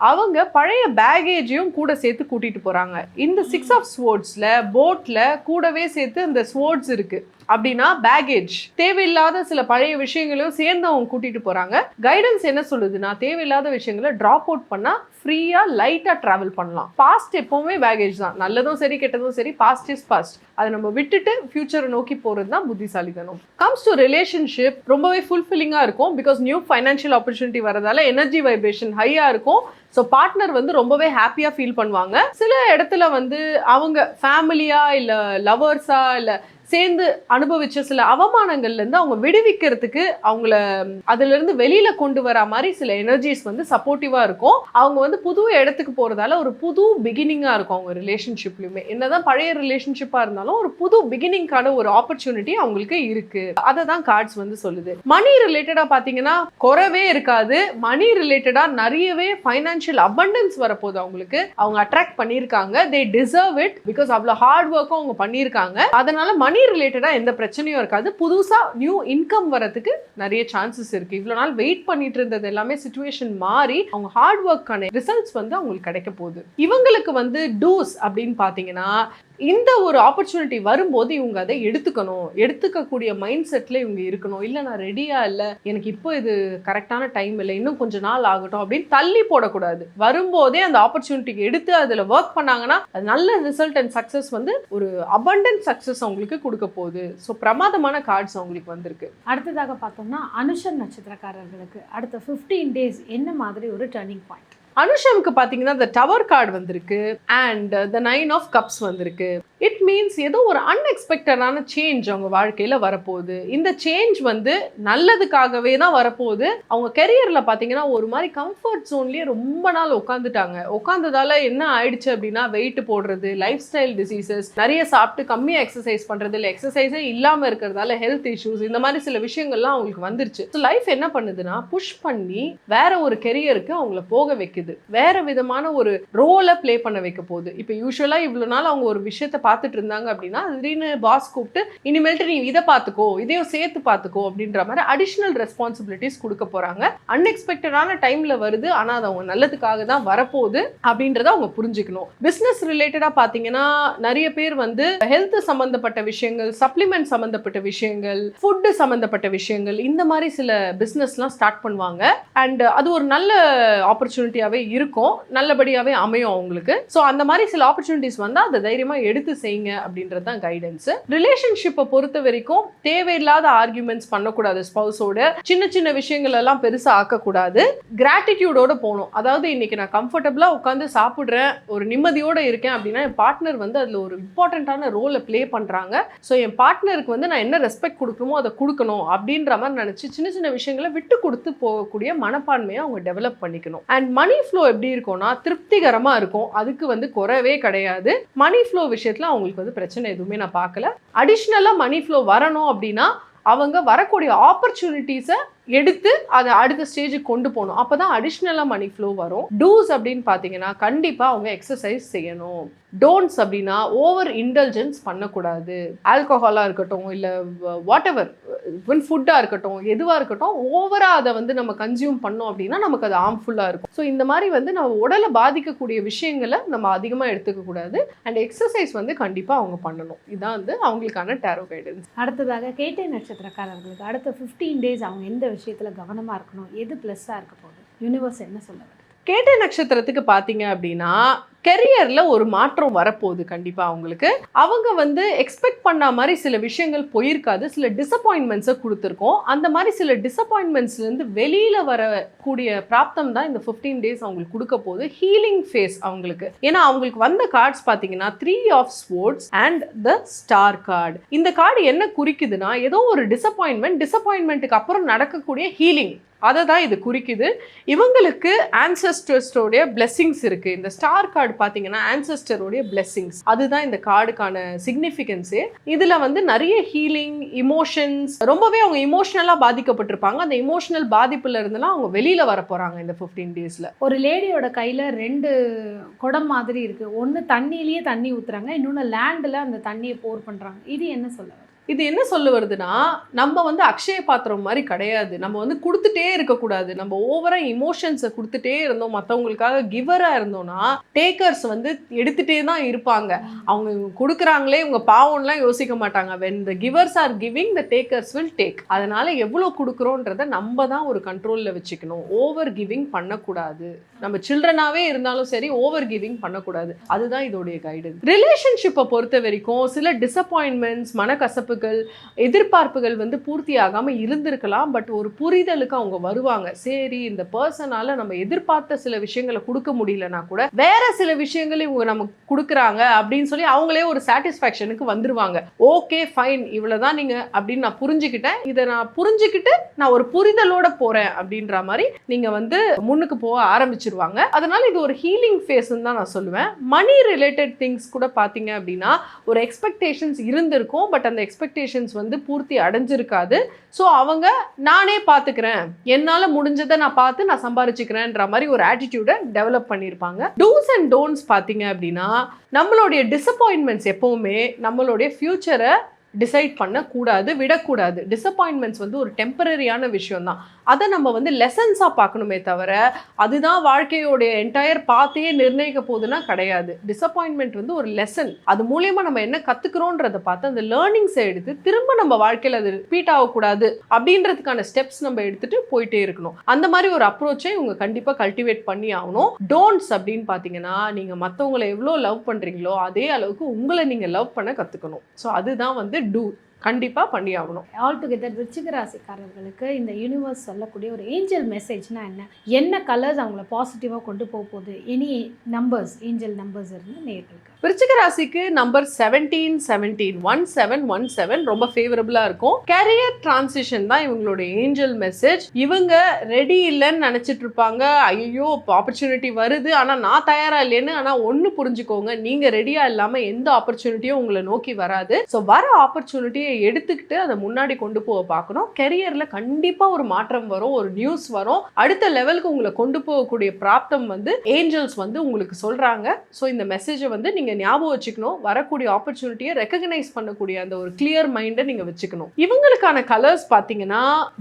[SPEAKER 1] அவங்க பழைய பேகேஜையும் கூட சேர்த்து கூட்டிகிட்டு போகிறாங்க. இந்த 6 ஆஃப் ஸ்வோர்ட்ஸில் போட்டில் கூடவே சேர்த்து இந்த ஸ்வோர்ட்ஸ் இருக்குது அப்படின்னா பேகேஜ், தேவையில்லாத சில பழைய விஷயங்களையும் சேர்ந்து அவங்க கூட்டிகிட்டு போகிறாங்க. கைடன்ஸ் என்ன சொல்லுதுன்னா தேவையில்லாத விஷயங்களை ட்ராப் அவுட் பண்ணால் ஃப்ரீயாக லைட்டாக ட்ராவல் பண்ணலாம். பாஸ்ட் எப்போவுமே பேகேஜ் தான், நல்லதும் சரி கெட்டதும் சரி, பாஸ்ட் இஸ் பாஸ்ட். அதை நம்ம விட்டுட்டு ஃபியூச்சரை நோக்கி போகிறது தான் புத்திசாலித்தனம். கம்ஸ் டு ரிலேஷன்ஷிப் ரொம்பவே ஃபுல்ஃபில்லிங்காக இருக்கும். பிகாஸ் நியூ ஃபைனான்ஷியல் ஆப்பர்ச்சுனிட்டி வரதால எனர்ஜி வைப்ரேஷன் ஹையாக இருக்கும். ஸோ பார்ட்னர் வந்து ரொம்பவே ஹாப்பியாக ஃபீல் பண்ணுவாங்க. சில இடத்துல வந்து அவங்க ஃபேமிலியாக இல்லை லவர்ஸாக இல்லை சேர்ந்து அனுபவிச்ச சில அவமானங்கள்லேருந்து அவங்க விடுவிக்கிறதுக்கு அவங்கள அதுலேருந்து வெளியில் கொண்டு வர மாதிரி சில எனர்ஜிஸ் வந்து சப்போர்ட்டிவாக இருக்கும். அவங்க வந்து புது இடத்துக்கு போகிறதால ஒரு புது பிகினிங்காக இருக்கும் அவங்க ரிலேஷன்ஷிப்லையுமே. என்னதான் பழைய ரிலேஷன்ஷிப்பாக இருந்தாலும் ஒரு புது பிகினிங்கான ஒரு ஆப்பர்ச்சுனிட்டி அவங்களுக்கு இருக்குது. அதை தான் கார்ட்ஸ் வந்து சொல்லுது. மணி ரிலேட்டடாக பார்த்தீங்கன்னா குறவே இருக்காது. மணி ரிலேட்டடாக நிறையவே ஃபைனான்ஷியல் அபண்டன்ஸ் வரப்போகுது அவங்களுக்கு. அவங்க அட்ராக்ட் பண்ணியிருக்காங்க, தே டிசர்வ் இட். பிகாஸ் அவ்வளோ ஹார்ட் ஒர்க்கும் அவங்க பண்ணியிருக்காங்க. அதனால மணி ரிலேட்டடாக எந்த பிரச்சனையும் இருக்காது. புதுசாக நியூ இன்கம் வரதுக்கு நிறைய சான்சஸ் இருக்குது. இவ்வளோ நாள் வெயிட் பண்ணிட்டு இருந்தது எல்லாமே சிச்சுவேஷன் மாறி அவங்க ஹார்ட் ஒர்க்கான ரிசல்ட்ஸ் வந்து அவங்களுக்கு கிடைக்க போகுது. இவங்களுக்கு வந்து டூஸ் அப்படின்னு பார்த்தீங்கன்னா இந்த ஒரு ஆப்பர்ச்சுனிட்டி வரும்போது இவங்க அதை எடுத்துக்கக்கூடிய மைண்ட் செட்டில் இவங்க இருக்கணும். இல்லை நான் ரெடியாக இல்லை, எனக்கு இப்போ இது கரெக்டான டைம் இல்லை, இன்னும் கொஞ்சம் நாள் ஆகட்டும் அப்படின்னு தள்ளி போடக்கூடாது. வரும்போதே அந்த ஆப்பர்ச்சுனிட்டிக்கு எடுத்து அதில் ஒர்க் பண்ணாங்கன்னா அது நல்ல ரிசல்ட் அண்ட் சக்ஸஸ் வந்து ஒரு அபண்டன்ட் சக்ஸஸ் அவங்களுக்கு கொடுக்க போகுது. ஸோ பிரமாதமான கார்ட்ஸ் அவங்களுக்கு வந்திருக்கு.
[SPEAKER 2] அடுத்ததாக பார்த்தோம்னா அனுஷம் நட்சத்திரக்காரர்களுக்கு அடுத்த 15 டேஸ் என்ன மாதிரி ஒரு டர்னிங் பாயிண்ட்?
[SPEAKER 1] அனுஷம்க்கு பார்த்தீங்கன்னா the டவர் கார்டு வந்திருக்கு அண்ட் the 9 ஆஃப் கப்ஸ் வந்திருக்கு. இட் மீன்ஸ் ஏதோ ஒரு அன்எக்ஸ்பெக்டடான சேஞ்ச் அவங்க வாழ்க்கையில் வரப்போகுது. இந்த சேஞ்ச் வந்து நல்லதுக்காகவே தான் வரப்போகுது. அவங்க கெரியரில் பார்த்தீங்கன்னா ஒரு மாதிரி கம்ஃபர்ட் ஜோன்லேயே ரொம்ப நாள் உட்காந்ததால என்ன ஆயிடுச்சு அப்படின்னா வெயிட் போடுறது, லைஃப் ஸ்டைல் டிசீசஸ், நிறைய சாப்பிட்டு கம்மியாக எக்ஸசைஸ் பண்ணுறது, இல்லை எக்ஸசைஸே இல்லாமல் இருக்கிறதால ஹெல்த் இஷ்யூஸ், இந்த மாதிரி சில விஷயங்கள்லாம் அவங்களுக்கு வந்துருச்சு. ஸோ லைஃப் என்ன பண்ணுதுன்னா புஷ் பண்ணி வேற ஒரு கெரியருக்கு அவங்கள போக வைக்குது, வேற விதமான ஒரு ரோலை பிளே பண்ண வைக்க போகுது. இப்போ யூஸ்வலா இவ்வளவு நாள் அவங்க ஒரு விஷயத்தை பார்த்துட்டு இருந்தாங்க அப்படின்னா திடீர்னு பாஸ் கூப்பிட்டு இனிமேல்ட்டு நீ இதை பார்த்துக்கோ, இதையும் சேர்த்து பார்த்துக்கோ அப்படின்ற மாதிரி அடிஷ்னல் ரெஸ்பான்சிபிலிட்டிஸ் கொடுக்க போறாங்க. அன்எக்ஸ்பெக்டடான டைம்ல வருது, ஆனா அது அவங்க நல்லதுக்காக தான் வரப்போகுது அப்படின்றத அவங்க புரிஞ்சுக்கணும். பிசினஸ் ரிலேட்டடா பாத்தீங்கன்னா நிறைய பேர் வந்து ஹெல்த் சம்பந்தப்பட்ட விஷயங்கள், சப்ளிமெண்ட் சம்பந்தப்பட்ட விஷயங்கள், ஃபுட்டு சம்பந்தப்பட்ட விஷயங்கள், இந்த மாதிரி சில பிசினஸ்லாம் ஸ்டார்ட் பண்ணுவாங்க. அண்ட் அது ஒரு நல்ல ஆப்பர்ச்சுனிட்டியாவே இருக்கும், நல்லபடியாவே அமையும் அவங்களுக்கு. ஸோ அந்த மாதிரி சில ஆப்பர்ச்சுனிட்டிஸ் வந்தால் அதை தைரியமாக எடுத்து செய்யுங்க அப்படின்றது தான் கைடன்ஸ். ரிலேஷன்ஷிப்பை பொறுத்த வரைக்கும் தேவையில்லாத ஆர்கியூமெண்ட்ஸ் பண்ணக்கூடாது. ஸ்பௌஸோட சின்ன சின்ன விஷயங்கள் எல்லாம் பெருசாக ஆக்கக்கூடாது. கிராட்டிடியூடோட போகணும். அதாவது இன்னைக்கு நான் கம்ஃபர்டபுளாக உட்காந்து சாப்பிட்றேன், ஒரு நிம்மதியோடு இருக்கேன் அப்படின்னா என் பார்ட்னர் வந்து அதில் ஒரு இம்பார்ட்டண்ட்டான ரோலை ப்ளே பண்ணுறாங்க. ஸோ என் பார்ட்னருக்கு வந்து நான் என்ன ரெஸ்பெக்ட் கொடுக்கணுமோ அதை கொடுக்கணும் அப்படின்ற மாதிரி நினச்சி சின்ன சின்ன விஷயங்களை விட்டு கொடுத்து போகக்கூடிய மனப்பான்மையை அவங்க டெவலப் பண்ணிக்கணும். அண்ட் மணி ஃப்ளோ எப்படி இருக்கும்னா திருப்திகரமாக இருக்கும். அதுக்கு வந்து குறவே கிடையாது. மணி ஃப்ளோ விஷயத்தில் அவங்களுக்கு வந்து பிரச்சனை எதுவுமே நான் பார்க்கல. அடிஷ்னலாக மணி ஃப்ளோ வரணும் அப்படின்னா அவங்க வரக்கூடிய ஆப்பர்ச்சுனிட்டிஸை எடுத்து அதை அடுத்த ஸ்டேஜுக்கு கொண்டு போகணும். அப்போ தான் அடிஷ்னலாக மணி ஃப்ளோ வரும். டூஸ் அப்படின்னு பார்த்தீங்கன்னா கண்டிப்பாக அவங்க எக்ஸசைஸ் செய்யணும். டோன்ட்ஸ் அப்படின்னா ஓவர் இன்டெலிஜென்ஸ் பண்ணக்கூடாது. ஆல்கஹாலாக இருக்கட்டும், இல்லை வாட் எவர் ஈவன் ஃபுட்டாக இருக்கட்டும் எதுவாக இருக்கட்டும் ஓவராக அதை வந்து நம்ம கன்சியூம் பண்ணோம் அப்படின்னா நமக்கு அது ஹார்ம்ஃபுல்லாக இருக்கும். ஸோ இந்த மாதிரி வந்து நம்ம உடலை பாதிக்கக்கூடிய விஷயங்களை நம்ம அதிகமாக எடுத்துக்க கூடாது. அண்ட் எக்ஸசைஸ் வந்து கண்டிப்பாக அவங்க பண்ணணும். இதுதான் வந்து அவங்களுக்கான டேரோ கைடன்ஸ்.
[SPEAKER 2] அடுத்ததாக கேட்டை நட்சத்திரக்காரர்களுக்கு அடுத்த 15 டேஸ் அவங்க எந்த விஷயத்தில் கவனமாக இருக்கணும், எது ப்ளஸ்ஸாக இருக்க போகுது, யூனிவர்ஸ் என்ன சொல்ல வருது?
[SPEAKER 1] கேட்டை நட்சத்திரத்துக்கு பார்த்தீங்க அப்படின்னா கெரியரில் ஒரு மாற்றம் வரப்போகுது கண்டிப்பாக அவங்களுக்கு. அவங்க வந்து எக்ஸ்பெக்ட் பண்ண மாதிரி சில விஷயங்கள் போயிருக்காது, சில டிசப்பாயின்மெண்ட்ஸை கொடுத்துருக்கோம். அந்த மாதிரி சில டிசப்பாயின்மெண்ட்ஸ்லேருந்து வெளியில் வரக்கூடிய பிராப்தம் தான் இந்த 15 டேஸ் அவங்களுக்கு கொடுக்க போகுது. ஹீலிங் ஃபேஸ் அவங்களுக்கு. ஏன்னா அவங்களுக்கு வந்த கார்ட்ஸ் பார்த்தீங்கன்னா 3 of swords and the star card. இந்த கார்டு என்ன குறிக்குதுன்னா ஏதோ ஒரு டிசப்பாயின்மெண்ட்டுக்கு அப்புறம் நடக்கக்கூடிய ஹீலிங், அதை தான் இது குறிக்குது. இவங்களுக்கு ஆன்செஸ்டர்ஸோடைய பிளெஸ்ஸிங்ஸ் இருக்குது. இந்த ஸ்டார் கார்டு பார்த்தீங்கன்னா ஆன்செஸ்டரோடைய பிளெஸ்ஸிங்ஸ், அதுதான் இந்த கார்டுக்கான சிக்னிஃபிகன்ஸே. இதில் வந்து நிறைய ஹீலிங், இமோஷன்ஸ், ரொம்பவே அவங்க இமோஷனலாக பாதிக்கப்பட்டிருப்பாங்க. அந்த இமோஷனல் பாதிப்புல இருந்தெல்லாம் அவங்க வெளியில் வர போகிறாங்க இந்த 15 டேஸில்.
[SPEAKER 2] ஒரு லேடியோட கையில் 2 குடம் மாதிரி இருக்குது. ஒன்று தண்ணியிலேயே தண்ணி ஊற்றுறாங்க, இன்னொன்று லேண்டில் அந்த தண்ணியை போர் பண்ணுறாங்க. இது என்ன சொல்ல வருது?
[SPEAKER 1] இது என்ன சொல்ல வருதுன்னா நம்ம வந்து அக்ஷய பாத்திரம் மாதிரி கிடையாது. நம்ம வந்து கொடுத்துட்டே இருக்கக்கூடாது. நம்ம ஓவராக இமோஷன்ஸை கொடுத்துட்டே இருந்தோம், மற்றவங்களுக்காக கிவராக இருந்தோம்னா டேக்கர்ஸ் வந்து எடுத்துகிட்டே தான் இருப்பாங்க. அவங்க கொடுக்குறாங்களே இவங்க பாவம்லாம் யோசிக்க மாட்டாங்க. when the givers are giving the takers will take. அதனால் எவ்வளோ கொடுக்குறோன்றதை நம்ம தான் ஒரு கண்ட்ரோலில் வச்சுக்கணும். ஓவர் கிவிங் பண்ணக்கூடாது. நம்ம சில்ட்ரனாகவே இருந்தாலும் சரி ஓவர் கிவிங் பண்ணக்கூடாது. அதுதான் இதோடைய கைடன்ஸ். ரிலேஷன்ஷிப்பை பொறுத்த வரைக்கும் சில டிசப்பாயின்மெண்ட்ஸ், மனக்கசப்பு, எதிர்பார்ப்புகள் வந்து பூர்த்தி ஆகாம இருந்திருக்கலாம். பட் ஒரு புரிதலுக்கு அவங்க வருவாங்க. சரி, இந்த பர்சனால நம்ம எதிர்பார்த்த சில விஷயங்களை கொடுக்க முடியலன்னா கூட வேற சில விஷயங்களை இவங்க நமக்கு கொடுக்குறாங்க அப்படின்னு சொல்லி அவங்களே ஒரு சாட்டிஸ்ஃபேக்ஷனுக்கு வந்துருவாங்க. ஓகே ஃபைன், இவ்வளவுதான் நீங்க அப்படின்னு நான் புரிஞ்சுக்கிட்டேன், இதை நான் புரிஞ்சுக்கிட்டு நான் ஒரு புரிதலோட போறேன் அப்படின்ற மாதிரி நீங்க வந்து முன்னுக்கு போக ஆரம்பிச்சிருவாங்க. அதனால இது ஒரு ஹீலிங் ஃபேஸ்ன்னு தான் நான் சொல்லுவேன். மணி ரிலேட்டட் திங்ஸ் கூட பார்த்தீங்க அப்படின்னா ஒரு எக்ஸ்பெக்டேஷன்ஸ் இருந்திருக்கும். பட் அந்த எக்ஸ்பெக்டேஷன்ஸ் வந்து பூர்த்தி அடைஞ்சிருக்காது. ஸோ அவங்க நானே பார்த்துக்கிறேன், என்னால் முடிஞ்சதை நான் பார்த்து நான் சம்பாரிச்சுக்கிறேன்ற மாதிரி ஒரு ஆட்டிடியூடை டெவலப் பண்ணியிருப்பாங்க. டூஸ் அண்ட் டோன்ட்ஸ் பார்த்தீங்க அப்படின்னா நம்மளுடைய டிசப்பாயின்மெண்ட்ஸ் எப்போவுமே நம்மளுடைய ஃப்யூச்சரை டிசைட் பண்ணக்கூடாது, விடக்கூடாது. டிசப்பாயின்மெண்ட்ஸ் வந்து ஒரு டெம்பரரியான விஷயம் தான். அதை நம்ம வந்து லெசன்ஸாக பார்க்கணுமே தவிர அதுதான் வாழ்க்கையோடைய என்டையர் பாத்தையே நிர்ணயிக்க போகுதுன்னா கிடையாது. டிசப்பாயின்மெண்ட் வந்து ஒரு லெசன். அது மூலயமா நம்ம என்ன கற்றுக்குறோன்றதை பார்த்து அந்த லேர்னிங்ஸை எடுத்து திரும்ப நம்ம வாழ்க்கையில் அது ரிப்பீட் ஆகக்கூடாது அப்படின்றதுக்கான ஸ்டெப்ஸ் நம்ம எடுத்துகிட்டு போயிட்டே இருக்கணும். அந்த மாதிரி ஒரு அப்ரோச்சை இவங்க கண்டிப்பாக கல்டிவேட் பண்ணி ஆகணும். டோன்ட்ஸ் அப்படின்னு பார்த்தீங்கன்னா நீங்கள் மற்றவங்களை எவ்வளோ லவ் பண்ணுறீங்களோ அதே அளவுக்கு உங்களை நீங்கள் லவ் பண்ண கற்றுக்கணும். ஸோ அதுதான் வந்து டூ, கண்டிப்பாக பண்ணி ஆகணும்.
[SPEAKER 2] ஆல் டுகெதர் விருச்சிக ராசிக்காரர்களுக்கு இந்த யூனிவர்ஸ் சொல்லக்கூடிய ஒரு ஏஞ்சல் மெசேஜ்னா என்ன கலர்ஸ் அவங்கள பாசிட்டிவாக கொண்டு போக போகுது, எனி நம்பர்ஸ், ஏஞ்சல் நம்பர்ஸ் இருந்து நேர்களுக்கு?
[SPEAKER 1] விருச்சிக ராசிக்கு நம்பர் 17 ரொம்ப ஃபேவரபுளாக இருக்கும். கேரியர் டிரான்சிஷன் தான் இவங்களுடைய ஏஞ்சல் மெசேஜ். இவங்க ரெடி இல்லைன்னு நினச்சிட்டு இருப்பாங்க. ஐயோ ஆப்பர்ச்சுனிட்டி வருது ஆனால் நான் தயாராக இல்லைன்னு. ஆனால் ஒன்று புரிஞ்சுக்கோங்க, நீங்கள் ரெடியாக இல்லாமல் எந்த ஆப்பர்ச்சுனிட்டியும் உங்களை நோக்கி வராது. ஸோ வர ஆப்பர்ச்சுனிட்டியை எடுத்துக்கிட்டு அதை முன்னாடி கொண்டு போக பார்க்கணும். கெரியரில் கண்டிப்பாக ஒரு மாற்றம் வரும், ஒரு நியூஸ் வரும். அடுத்த லெவலுக்கு உங்களை கொண்டு போகக்கூடிய பிராப்தம் வந்து ஏஞ்சல்ஸ் வந்து உங்களுக்கு சொல்கிறாங்க. ஸோ இந்த மெசேஜை வந்து நீங்கள் ஞாபகம் வச்சுக்கணும். வரக்கூடிய ஆப்பர்ச்சுனிட்டியை ரெகக்னைஸ் பண்ணக்கூடிய அந்த ஒரு கிளியர் மைண்டை நீங்கள் வச்சுக்கணும். இவங்களுக்கான கலர்ஸ் பார்த்தீங்கன்னா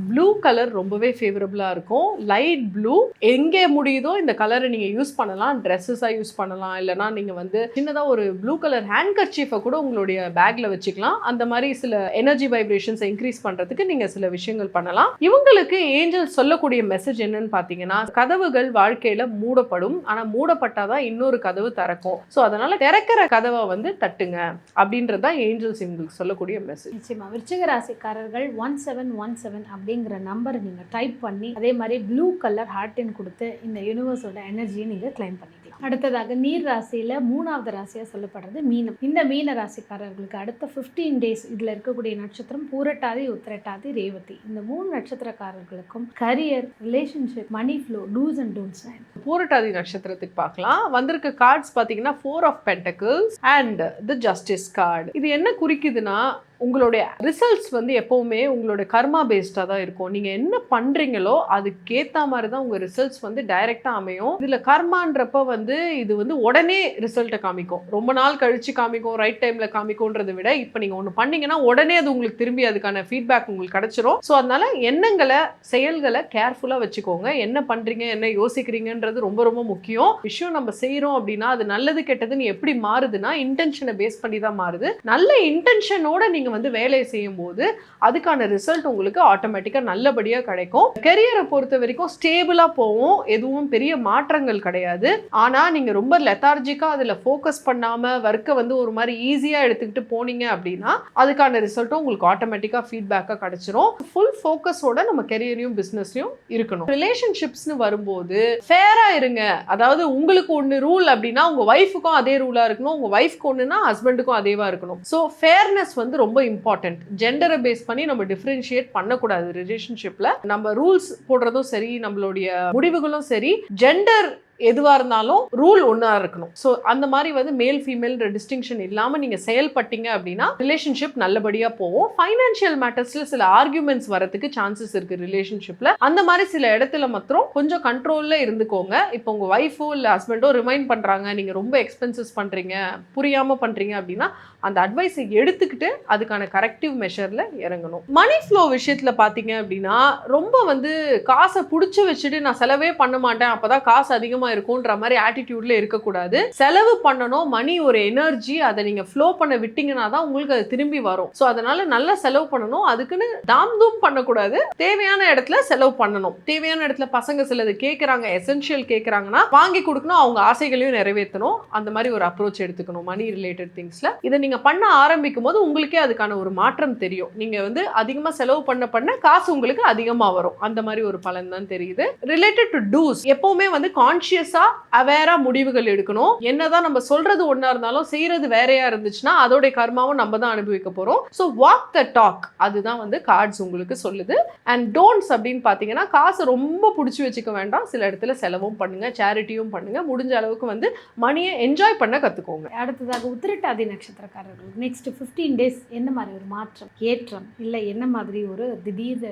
[SPEAKER 1] ப்ளூ கலர் ரொம்பவே ஃபேவரபுளாக இருக்கும். லைட் ப்ளூ எங்கே முடியுதோ இந்த கலரை நீங்கள் யூஸ் பண்ணலாம். ட்ரெஸ்ஸஸாக யூஸ் பண்ணலாம், இல்லைனா நீங்கள் வந்து சின்னதாக ஒரு ப்ளூ கலர் ஹேண்ட்கர்ச்சீஃபை கூட உங்களுடைய பேக்கில் வச்சுக்கலாம். அந்த மாதிரி சில எனர்ஜி வைப்ரேஷன்ஸை இன்க்ரீஸ் பண்ணுறதுக்கு நீங்கள் சில விஷயங்கள் பண்ணலாம். இவங்களுக்கு ஏஞ்சல் சொல்லக்கூடிய மெசேஜ் என்னன்னு பார்த்தீங்கன்னா கதவுகள் வாழ்க்கையில் மூடப்படும், ஆனால் மூடப்பட்டாதான் இன்னொரு கதவு திறக்கும். ஸோ அதனால திறக்கிற கதவை வந்து தட்டுங்க அப்படின்றதான் ஏஞ்சல்ஸ் இவங்களுக்கு சொல்லக்கூடிய மெசேஜ்.
[SPEAKER 2] நிச்சயமா விருச்சிக ராசிக்காரர்கள் 1717 அப்படிங்கிற நம்பர் நீங்கள் டைப் பண்ணி அதே மாதிரி ப்ளூ கலர் ஹார்ட்டின் கொடுத்து இந்த யூனிவர்ஸோட எனர்ஜியை நீங்கள் கிளைம் பண்ணிக்கலாம். அடுத்ததாக நீர் ராசியில் 3வது ராசியாக சொல்லப்படுறது மீனம். இந்த மீன ராசிக்காரர்களுக்கு அடுத்த 15 டேஸ் இதில் இருக்கக்கூடிய நட்சத்திரம் பூரட்டாதி, உத்திரட்டாதி, ரேவதி. இந்த 3 நட்சத்திரக்காரர்களுக்கும் career, relationship, money flow, dos and don'ts.
[SPEAKER 1] Poorattathi நட்சத்திரத்துக்கு பார்க்கலாம். வந்திருக்க கார்ட்ஸ் பார்த்தீங்கன்னா 4 of pentacles and the justice card. இது என்ன குறிக்குதுன்னா உங்களுடைய ரிசல்ட்ஸ் வந்து எப்பவுமே உங்களுடைய கர்மா பேஸ்டாக தான் இருக்கும். நீங்க என்ன பண்றீங்களோ அதுக்கேற்ற மாதிரி தான் உங்க ரிசல்ட்ஸ் வந்து டைரக்டா அமையும். இதுல கர்மான்றப்ப வந்து இது வந்து உடனே ரிசல்ட்டை காமிக்கும், ரொம்ப நாள் கழிச்சு காமிக்கும், ரைட் டைம்ல காமிக்கும்ன்றதை விட இப்போ நீங்க ஒன்று பண்ணீங்கன்னா உடனே அது உங்களுக்கு திரும்பி அதுக்கான ஃபீட்பேக் உங்களுக்கு கிடைச்சிரும். ஸோ அதனால எண்ணங்களை செயல்களை கேர்ஃபுல்லா வச்சுக்கோங்க. என்ன பண்றீங்க, என்ன யோசிக்கிறீங்கன்றது ரொம்ப ரொம்ப முக்கியம். விஷயம் நம்ம செய்யறோம் அப்படின்னா அது நல்லது கெட்டதுன்னு எப்படி மாறுதுன்னா இன்டென்ஷனை பேஸ் பண்ணி தான் மாறுது. நல்ல இன்டென்ஷனோட நீங்க வந்து வேலையை செய்யும் போது அதுக்கான ரிசல்ட் உங்களுக்கு ஆட்டோமேட்டிக்கா நல்லபடியா கிடைக்கும். கெரியரை பொறுத்த வரைக்கும் ஸ்டேபிளா போகும், எதுவும் பெரிய மாற்றங்கள் கிடையாது. ஆனா நீங்க ரொம்ப லெத்தார்ஜிக்கா அதுல ஃபோக்கஸ் பண்ணாம ஒர்க்கை வந்து ஒரு மாதிரி ஈஸியா எடுத்துக்கிட்டு போனீங்க அப்படின்னா அதுக்கான ரிசல்ட்டும் உங்களுக்கு ஆட்டோமேட்டிக்கா ஃபீட்பேக்கா கிடைச்சிரும். ஃபுல் ஃபோக்கஸோட நம்ம கெரியரையும் பிசினஸையும் இருக்கணும். ரிலேஷன்ஷிப்ஸ்னு வரும்போது ஃபேரா இருங்க. அதாவது உங்களுக்கு ஒன்று ரூல் அப்படின்னா உங்க ஒய்ஃபுக்கும் அதே ரூலா இருக்கணும், உங்க ஒய்ஃப்க்கு ஒண்ணுன்னா ஹஸ்பண்டுக்கும் அதேவா இருக்கணும். ஸோ ஃபேர்னஸ் வந்து ரொம்ப இம்பார்ட்டன்ட். ஜெண்டரை பேஸ் பண்ணி நம்ம டிஃபரன்ஷியேட் பண்ணக்கூடாது ரிலேஷன்ஷிப்ல. நம்ம ரூல்ஸ் போடுறதும் சரி, நம்மளுடைய முடிவுகளும் சரி, ஜெண்டர் எதுவா இருந்தாலும் ரூல் ஒன்றா இருக்கணும். ஸோ அந்த மாதிரி வந்து மேல் ஃபீமேல் டிஸ்டிங்ஷன் இல்லாமல் நீங்கள் செயல்பட்டீங்க அப்படின்னா ரிலேஷன்ஷிப் நல்லபடியாக போகும். ஃபைனான்ஷியல் மேட்டர்ஸில் சில ஆர்கியூமெண்ட்ஸ் வரதுக்கு சான்சஸ் இருக்குது ரிலேஷன்ஷிப்பில். அந்த மாதிரி சில இடத்துல மாத்திரம் கொஞ்சம் கண்ட்ரோலில் இருந்துக்கோங்க. இப்போ உங்கள் ஒய்ஃபோ இல்லை ஹஸ்பண்டோ ரிமைண்ட் பண்ணுறாங்க, நீங்கள் ரொம்ப எக்ஸ்பென்சஸ் பண்ணுறீங்க, புரியாமல் பண்ணுறீங்க அப்படின்னா அந்த அட்வைஸை எடுத்துக்கிட்டு அதுக்கான கரெக்டிவ் மெஷரில் இறங்கணும். மணி ஃப்ளோ விஷயத்தில் பார்த்தீங்க அப்படின்னா ரொம்ப வந்து காசை பிடிச்சி வச்சுட்டு நான் செலவே பண்ண மாட்டேன் அப்போ தான் காசு அதிகமாக இருக்கும்ன்ற மாதிரி ஆட்டிடியூட்ல இருக்கக்கூடாது. செலவு பண்ணணும், மணி ஒரு எனர்ஜி, அதை நீங்க ஃப்ளோ பண்ண விட்டீங்கன்னா தான் உங்களுக்கு அது திரும்பி வரும். ஸோ அதனால நல்லா செலவு பண்ணணும். அதுக்குன்னு தாம் தூம் பண்ணக்கூடாது. தேவையான இடத்துல செலவு பண்ணணும். தேவையான இடத்துல பசங்க சிலது கேட்குறாங்க, எசென்ஷியல் கேட்குறாங்கன்னா வாங்கி கொடுக்கணும், அவங்க ஆசைகளையும் நிறைவேற்றணும். அந்த மாதிரி ஒரு அப்ரோச் எடுத்துக்கணும் மணி ரிலேட்டட் திங்ஸ்ல. இதை நீங்க பண்ண ஆரம்பிக்கும் போது உங்களுக்கே அதுக்கான ஒரு மாற்றம் தெரியும். நீங்க வந்து அதிகமா செலவு பண்ண காசு உங்களுக்கு அதிகமா வரும். அந்த மாதிரி ஒரு பலன் தான் தெரியுது. ரிலேட்டட் டு டூஸ், எப்பவுமே வந்து கான்ஷியஸா அவேரா முடிவுகள் எடுக்கணும். என்னதான் நம்ம சொல்றது ஒண்ணா இருந்தாலும் செய்யறது வேறையா இருந்துச்சுன்னா அதோட கர்மாவும் நம்ம தான் அனுபவிக்க போறோம். ஸோ வாக் த டாக், அதுதான் வந்து கார்ட்ஸ் உங்களுக்கு சொல்லுது. அண்ட் டோன்ட்ஸ் அப்படின்னு பாத்தீங்கன்னா காசு ரொம்ப பிடிச்சி வச்சுக்க வேண்டாம். சில இடத்துல செலவும் பண்ணுங்க, சேரிட்டியும் பண்ணுங்க. முடிஞ்ச அளவுக்கு வந்து மணியை என்ஜாய் பண்ண கத்துக்கோங்க.
[SPEAKER 2] அடுத்ததாக உத்திரட்டாதி நட்சத்திரக்காரர்கள் நெக்ஸ்ட் 15 டேஸ் என்ன மாதிரி ஒரு மாற்றம், ஏற்றம், இல்லை என்ன மாதிரி ஒரு திடீர்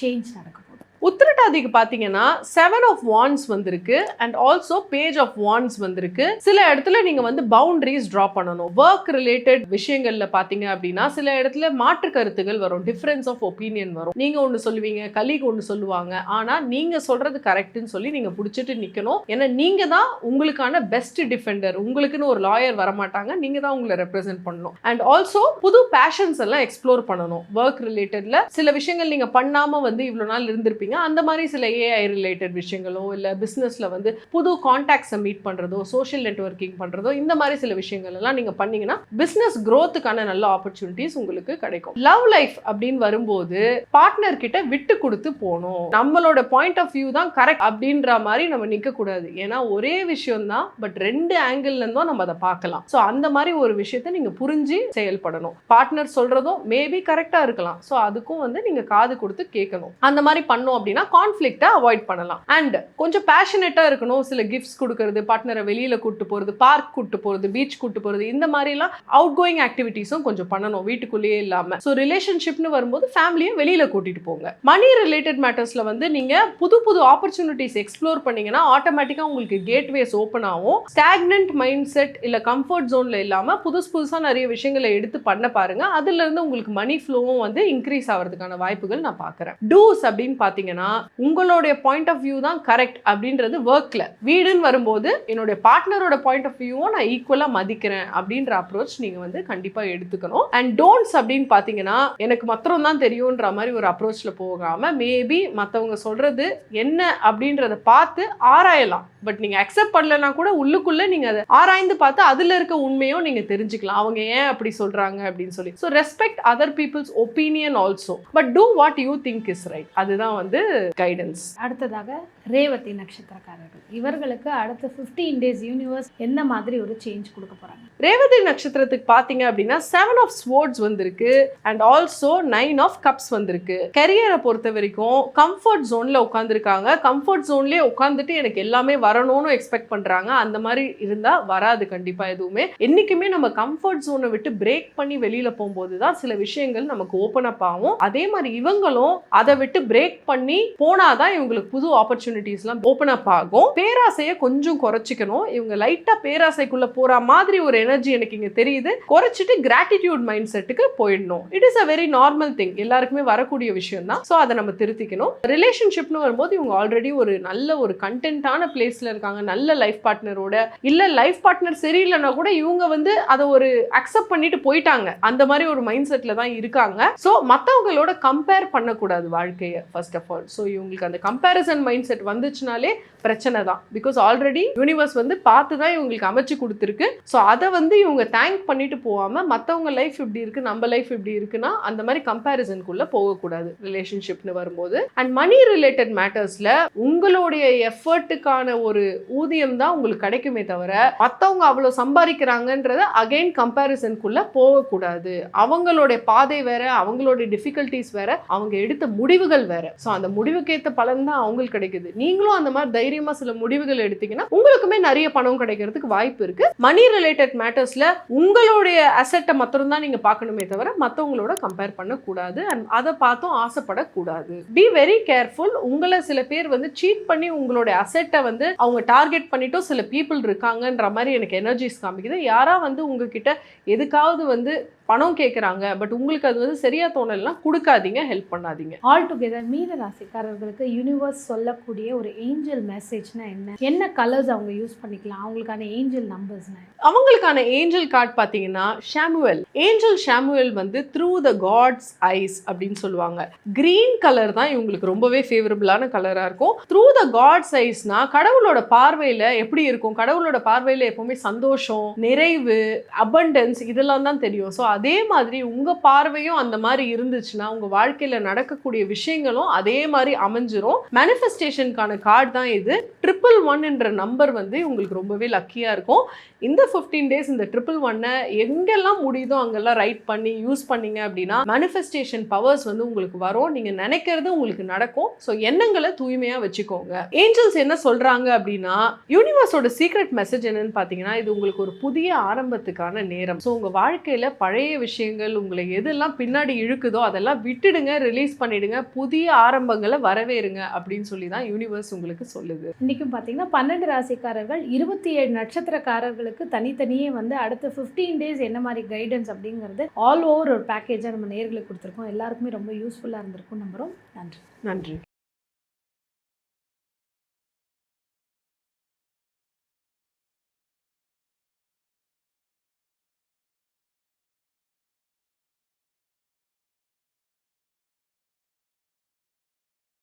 [SPEAKER 2] சேஞ்ச் நடக்க போகுது?
[SPEAKER 1] உத்திரட்டாதிக்கு பார்த்தீங்கன்னா 7 of Wands வந்திருக்கு and also page of wands வந்திருக்கு. சில இடத்துல நீங்க வந்து பவுண்டரிஸ் ட்ரா பண்ணணும். ஒர்க் ரிலேட்டட் விஷயங்கள்ல பார்த்தீங்க அப்படின்னா சில இடத்துல மாற்று கருத்துகள் வரும், டிஃபரன்ஸ் ஆஃப் ஒப்பீனியன் வரும். நீங்க ஒன்று சொல்லுவீங்க, கலீக் ஒன்று சொல்லுவாங்க. ஆனா நீங்க சொல்றது கரெக்ட்னு சொல்லி நீங்க பிடிச்சிட்டு நிக்கணும். ஏன்னா நீங்க தான் உங்களுக்கான பெஸ்ட் டிஃபெண்டர். உங்களுக்குன்னு ஒரு லாயர் வரமாட்டாங்க, நீங்க தான் உங்களை ரெப்ரசென்ட் பண்ணணும். அண்ட் ஆல்சோ புது பேஷன்ஸ் எல்லாம் எக்ஸ்ப்ளோர் பண்ணணும். ஒர்க் ரிலேட்டட்ல சில விஷயங்கள் நீங்க பண்ணாம வந்து இவ்வளவு நாள் இருந்திருப்பீங்க, அந்த மாதிரி சில ஏஐ ரிலேட்டட் விஷயங்களோ இல்லை பிஸ்னஸில் வந்து புது கான்டாக்ட்ஸை மீட் பண்ணுறதோ, சோஷியல் நெட்வொர்க்கிங் பண்ணுறதோ, இந்த மாதிரி சில விஷயங்கள் எல்லாம் நீங்கள் பண்ணீங்கன்னா பிஸ்னஸ் க்ரோத்துக்கான நல்ல ஆப்பர்ச்சுனிட்டிஸ் உங்களுக்கு கிடைக்கும். லவ் லைஃப் அப்படின்னு வரும்போது பார்ட்னர் கிட்ட விட்டு கொடுத்து போகணும். நம்மளோட பாயிண்ட் ஆஃப் வியூ தான் கரெக்ட் அப்படின்ற மாதிரி நம்ம நிற்கக்கூடாது. ஏன்னா ஒரே விஷயம் தான், பட் 2 ஆங்கிள் இருந்தும் நம்ம அதை பார்க்கலாம். ஸோ அந்த மாதிரி ஒரு விஷயத்தை நீங்கள் புரிஞ்சு செயல்படணும். பார்ட்னர் சொல்கிறதும் மேபி கரெக்டாக இருக்கலாம். ஸோ அதுக்கும் வந்து நீங்கள் காது கொடுத்து கேட்கணும். அந்த மாதிரி பண்ணோம் அப்படின்னா கான்ஃப்ளிக்ட்டை அவாய்ட் பண்ணலாம். அண்ட் கொஞ்சம் பேஷனேட்டாக இருக்கணும். சில கிஃப்ட்ஸ் கொடுக்கறது, பார்ட்னரை வெளியில் கூட்டு போகிறது, பார்க் கூட்டு போகிறது, பீச் கூட்டு போகிறது, இந்த மாதிரிலாம் அவுட் கோயிங் ஆக்டிவிட்டீஸும் கொஞ்சம் பண்ணணும் வீட்டுக்குள்ளேயே இல்லாமல். ஸோ ரிலேஷன்ஷிப்னு வரும்போது ஃபேமிலியை வெளியில் கூட்டிட்டு போங்க. மணி ரிலேட்டட் மேட்டர்ஸில் வந்து நீங்கள் புது புது ஆப்பர்ச்சுனிட்டிஸ் எக்ஸ்ப்ளோர் பண்ணீங்கன்னா ஆட்டோமேட்டிக்காக உங்களுக்கு கேட்வேஸ் ஓப்பன் ஆகும். ஸ்டாக்னன்ட் மைண்ட் செட் இல்லை கம்ஃபர்ட் ஜோனில் இல்லாமல் புதுசாக நிறைய விஷயங்களை எடுத்து பண்ண பாருங்க. அதுலேருந்து உங்களுக்கு மணி ஃப்ளோவும் வந்து இன்க்ரீஸ் ஆகிறதுக்கான வாய்ப்புகள் நான் பார்க்குறேன். டூஸ் அப்படின்னு பார்த்தீங்கன்னா உங்களுடைய பாயிண்ட் ஆஃப் வியூ தான் கரெக்ட் அப்படின்றது ஒர்க்ல. வீடுன்னு வரும்போது என்னுடைய பார்ட்னரோட பாயிண்ட் ஆஃப் வியூவும் நான் ஈக்குவலா மதிக்கிறேன் அப்படின்ற அப்ரோச் நீங்க வந்து கண்டிப்பா எடுத்துக்கணும். அண்ட் டோன்ட்ஸ் அப்படின்னு பாத்தீங்கன்னா எனக்கு மாத்திரம் தான் தெரியும்ன்ற மாதிரி ஒரு அப்ரோச்ல போகாம மேபி மற்றவங்க சொல்றது என்ன அப்படின்றத பார்த்து ஆராயலாம். பட் நீங்க அக்செப்ட் பண்ணலன்னா கூட உள்ளுக்குள்ள நீங்க அதை ஆராய்ந்து பார்த்து அதுல இருக்க உண்மையும் நீங்க தெரிஞ்சுக்கலாம், அவங்க ஏன் அப்படி சொல்றாங்க அப்படின்னு சொல்லி. So respect other people's opinion also, but do what you think is right. அதுதான் வந்து கைடன்ஸ்.
[SPEAKER 2] அடுத்ததாக ரேவதி நட்சத்திரக்காரர்கள் இவர்களுக்கு அடுத்த 15 டேஸ் யூனிவர்ஸ் என்ன மாதிரி ஒரு சேஞ்ச் கொடுக்க போறாங்க?
[SPEAKER 1] ரேவதி நட்சத்திரத்துக்கு பாத்தீங்க அப்படின்னா 7 ஆஃப் ஸ்வோர்ட்ஸ் வந்திருக்கு அண்ட் ஆல்சோ 9 ஆஃப் கப்ஸ் வந்திருக்கு. கரியரை பொறுத்த வரைக்கும் கம்ஃபர்ட் ஜோன்ல உட்காந்துருக்காங்க. கம்ஃபர்ட் ஜோன்லயே உட்காந்துட்டு எனக்கு எல்லாமே வரணும்னு எக்ஸ்பெக்ட் பண்றாங்க. அந்த மாதிரி இருந்தா வராது கண்டிப்பா எதுவுமே. என்னைக்குமே நம்ம கம்ஃபர்ட் ஜோனை விட்டு பிரேக் பண்ணி வெளியில போகும்போது தான் சில விஷயங்கள் நமக்கு ஓப்பன் அப் ஆகும். அதே மாதிரி இவங்களும் அதை விட்டு பிரேக் பண்ணி போனாதான் இவங்களுக்கு புது ஆப்பர்ச்சுனிட்டிஸ்லாம் ஓப்பன் அப் ஆகும். பேராசையை கொஞ்சம் குறைச்சிக்கணும். இவங்க லைட்டா பேராசைக்குள்ள போற மாதிரி ஒரு எனர்ஜி எனக்கு இங்க தெரியுது. குறைச்சிட்டு கிராட்டிடியூட் மைண்ட் செட்டுக்கு போயிடணும். It is a very normal thing. எல்லாருக்குமே வரக்கூடிய விஷயம் தான். ஸோ அதை நம்ம திருத்திக்கணும். ரிலேஷன்ஷிப்னு வரும்போது இவங்க ஆல்ரெடி ஒரு நல்ல ஒரு கண்டென்ட்டான பிளேஸ்ல இருக்காங்க. நல்ல லைஃப் பார்ட்னரோட, இல்ல லைஃப் பார்ட்னர் சரியில்லைன்னா கூட இவங்க வந்து அதை ஒரு அக்செப்ட் பண்ணிட்டு போயிட்டாங்க. அந்த மாதிரி ஒரு மைண்ட் செட்ல தான் இருக்காங்க. ஸோ மற்றவங்களோட கம்பேர் பண்ணக்கூடாது வாழ்க்கையை ஃபர்ஸ்ட் ஆஃப் ஆல். ஸோ இவங்களுக்கு அந்த கம்பேரிசன் மைண்ட் செட் வந்துச்சுனாலே பிரச்சனை தான். பிகாஸ் ஆல்ரெடி யூனிவர்ஸ் வந்து பார்த்து தான் இவங்களுக்கு அமைச்சு கொடுத்துருக்கு. ஸோ அதை வந்து இவங்க தேங்க் பண்ணிட்டு போகாம மற்றவங்க லைஃப் இப்படி இருக்கு, நம்ம லைஃப் இப்படி இருக்குன்னா அந்த மாதிரி கம்பேரிசனுக்குள்ள போகக்கூடாது ரிலேஷன்ஷிப்னு வரும்போது. அண்ட் மணி ரிலேட்டட் மேட்டர்ஸ்ல உங்களுடைய எஃபர்ட்டுக்கான ஒரு ஊதியம் தான் உங்களுக்கு கிடைக்குமே தவிர மற்றவங்க அவ்வளோ சம்பாதிக்கிறாங்கன்றத அகைன் கம்பேரிசனுக்குள்ள போகக்கூடாது. அவங்களுடைய பாதை வேற, அவங்களுடைய டிஃபிகல்ட்டிஸ் வேற, அவங்க எடுத்த முடிவுகள் வேற. ஸோ அந்த முடிவுக்கேற்ற பலன் தான் அவங்களுக்கு கிடைக்குது. நீங்களும் அந்த மாதிரி தைரியமா சில முடிவுகள் எடுத்தீங்கன்னா உங்களுக்குமே நிறைய பணம் கிடைக்கிறதுக்கு வாய்ப்பு இருக்கு. மணி ரிலேட்டட் மேட்டர்ஸ்ல உங்களுடைய அசெட்டை மட்டும் தான் நீங்க பார்க்கணுமே தவிர மற்றவங்களோட கம்பேர் பண்ணக்கூடாது. அண்ட் அதை பார்த்தும் ஆசைப்படக்கூடாது. Be very careful. உங்களை சில பேர் வந்து சீட் பண்ணி உங்களுடைய அசெட்டை வந்து அவங்க டார்கெட் பண்ணிட்டும் சில பீப்புள் இருக்காங்கன்ற மாதிரி எனக்கு எனர்ஜிஸ் காமிக்குது. யாரா வந்து உங்ககிட்ட எதுக்காவது வந்து பணம் கேட்குறாங்க, பட் உங்களுக்கு அது வந்து சரியா தோணலாம், கொடுக்காதீங்க, ஹெல்ப் பண்ணாதீங்க.
[SPEAKER 2] ஆல் டுகெதர் மீன ராசிக்காரர்களுக்கு யூனிவர்ஸ் சொல்லக்கூடிய ஒரு ஏஞ்சல் மெசேஜ்னா என்ன கலர்ஸ் அவங்க யூஸ் பண்ணிக்கலாம்? அவங்களுக்கான ஏஞ்சல் நம்பர்ஸ்னா
[SPEAKER 1] அவங்களுக்கான ஏஞ்சல் கார்டு பார்த்தீங்கன்னா ஷாமுவேல். ஏஞ்சல் ஷாமுவேல் வந்து த்ரூ த காட்ஸ் ஐஸ் அப்படின்னு சொல்லுவாங்க. கிரீன் கலர் தான் இவங்களுக்கு ரொம்பவே ஃபேவரபிளான கலராக இருக்கும். த்ரூ த காட்ஸ் ஐஸ்னா கடவுளோட பார்வையில் எப்படி இருக்கும்? கடவுளோட பார்வையில் எப்பவுமே சந்தோஷம், நிறைவு, அபண்டன்ஸ் இதெல்லாம் தான் தெரியும். ஸோ அதே மாதிரி உங்கள் பார்வையும் அந்த மாதிரி இருந்துச்சுன்னா உங்கள் வாழ்க்கையில் நடக்கக்கூடிய விஷயங்களும் அதே மாதிரி அமைஞ்சிரும். மேனிஃபெஸ்டேஷனுக்கான கார்டு தான் இது. 111 என்ற நம்பர் வந்து உங்களுக்கு ரொம்பவே லக்கியாக இருக்கும். இந்த 15 டேஸ் இந்த 111 எங்கெல்லாம் முடியுதோ அங்கெல்லாம் ரைட் பண்ணி யூஸ் பண்ணீங்க அப்படின்னா மேனிஃபெஸ்டேஷன் பவர்ஸ் வந்து உங்களுக்கு வரும். நீங்கள் நினைக்கிறது உங்களுக்கு நடக்கும். ஸோ எண்ணங்களை தூய்மையாக வச்சுக்கோங்க. ஏஞ்சல்ஸ் என்ன சொல்கிறாங்க அப்படின்னா, யூனிவர்ஸோட சீக்ரெட் மெசேஜ் என்னன்னு பார்த்தீங்கன்னா, இது உங்களுக்கு ஒரு புதிய ஆரம்பத்துக்கான நேரம். ஸோ உங்கள் வாழ்க்கையில் பழைய விஷயங்கள் உங்களை எதெல்லாம் பின்னாடி இழுக்குதோ அதெல்லாம் விட்டுடுங்க, ரிலீஸ் பண்ணிடுங்க, புதிய ஆரம்பங்களை வரவேறுங்க அப்படின்னு சொல்லி தான் யூனிவர்ஸ் உங்களுக்கு சொல்லுது.
[SPEAKER 2] இன்னைக்கும் பார்த்தீங்கன்னா 12 ராசிக்காரர்கள் 27 நட்சத்திரக்காரர்களுக்கு தனித்தனியே வந்து அடுத்த 15 டேஸ் என்ன மாதிரி கைடன்ஸ் அப்படிங்கிறது ஆல் ஓவர் ஒரு பேக்கேஜாக நம்ம நேர்களுக்கு கொடுத்துருக்கோம். எல்லாருக்குமே ரொம்ப யூஸ்ஃபுல்லாக இருந்திருக்கும் நம்புகிறோம். நன்றி.
[SPEAKER 1] நன்றி.